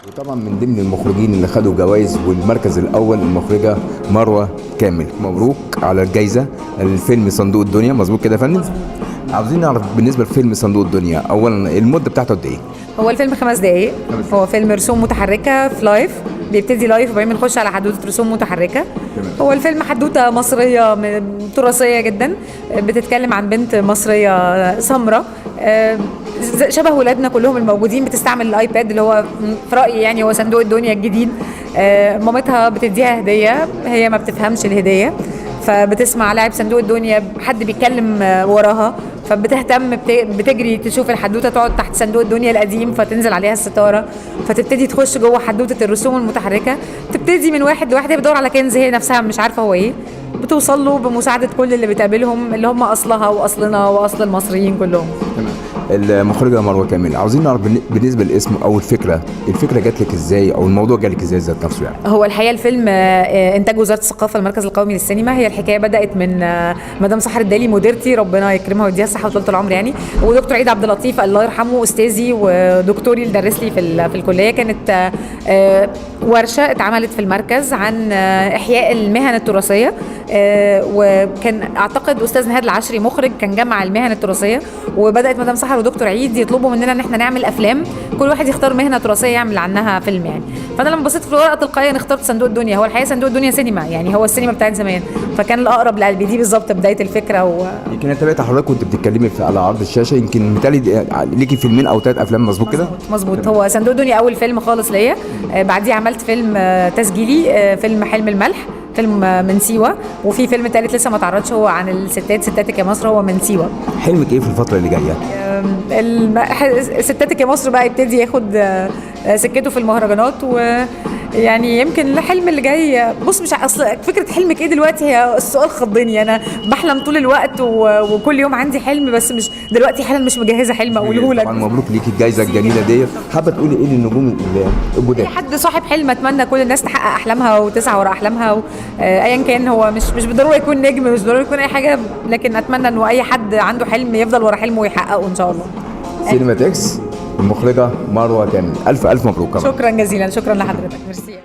وطبعا من ضمن المخرجين اللي خدوا جوائز والمركز الاول المخرجه مروه كامل. مبروك على الجائزه الفيلم صندوق الدنيا. مظبوط كده يا فندم؟ عاوزين نعرف بالنسبه لفيلم صندوق الدنيا اولا المده بتاعته قد ايه؟ هو الفيلم 5 دقايق. هو فيلم رسوم متحركه في لايف، بيبتدي لايف وبعدين بنخش على حدوته رسوم متحركه. هو الفيلم حدوته مصريه تراثيه جدا، بتتكلم عن بنت مصريه سمراء شبه ولادنا كلهم الموجودين، بتستعمل الايباد اللي هو في رايي يعني هو صندوق الدنيا الجديد. مامتها بتديها هديه، هي ما بتفهمش الهديه، فبتسمع لاعب صندوق الدنيا حد بيتكلم وراها، فبتهتم بتجري تشوف الحدوته، تقعد تحت صندوق الدنيا القديم فتنزل عليها الستاره، فتبتدي تخش جوه حدوته الرسوم المتحركه. تبتدي من واحد لواحد، هي بتدور على كنز هي نفسها مش عارفه هو ايه، بتوصل له بمساعده كل اللي بتقابلهم اللي هم اصلها واصلنا واصل المصريين كلهم. المخرجه مروه كامل، عاوزين نعرف بالنسبه للاسم او الفكره جات لك ازاي او الموضوع جالك ازاي ذات نفسه يعني؟ هو الحقيقه الفيلم انتاج وزاره الثقافه المركز القومي للسينما. هي الحكايه بدات من مدام سحر الدالي مديرتي ربنا يكرمها ويديها الصحه وطولة العمر يعني، ودكتور عيد عبد اللطيف الله يرحمه استاذي ودكتوري اللي درس لي في الكليه. كانت ورشه اتعملت في المركز عن احياء المهن التراثيه، وكان اعتقد استاذ نهاد العشري مخرج كان جمع المهن التراثيه، وبدات مدام سحر ودكتور عيد يطلبوا مننا ان احنا نعمل افلام كل واحد يختار مهنه تراثيه يعمل عنها فيلم يعني. فانا لما بصيت في الورقه تلقائيا اخترت صندوق الدنيا. هو الحقيقه صندوق الدنيا سينما يعني، هو السينما بتاعت زمان، فكان الاقرب لقلبي. دي بالظبط بدايه الفكره. يمكن انا تابعت حضرتك وانت بتتكلمي على عرض الشاشه، يمكن متهيألي ليكي فيلمين او 3 افلام. مظبوط كده؟ مظبوط. هو صندوق الدنيا اول فيلم خالص ليا، بعديه عملت فيلم تسجيلي، فيلم حلم الملح، فيلم من سيوه، وفي فيلم ثالث لسه ما اتعرضش هو عن الستات، ستاتك يا مصر، هو من سيوه. حلمك ايه في الفتره اللي جايه؟ ستاتك يا مصر بقى يبتدي ياخد سكته في المهرجانات، ويعني يمكن الحلم اللي جاي بص مش اصل فكره حلمك ايه دلوقتي، هي السؤال خضني. انا بحلم طول الوقت وكل يوم عندي حلم، بس مش دلوقتي حالا مش مجهزه حلم اقوله لك. طبعا مبروك ليكي الجائزه الجميله ديت. حابه تقولي ايه للنجوم الجداد؟ اي حد صاحب حلم اتمنى كل الناس تحقق احلامها وتسعى ورا احلامها، ايا كان هو مش بالضروره يكون نجم، مش بالضروره يكون اي حاجه، لكن اتمنى انه اي حد عنده حلم يفضل ورا حلمه ويحققه ان شاء الله. سينماتكس المخرجه مروه كامل، الف مبروك. شكرا جزيلا، شكرا لحضرتك، ميرسي.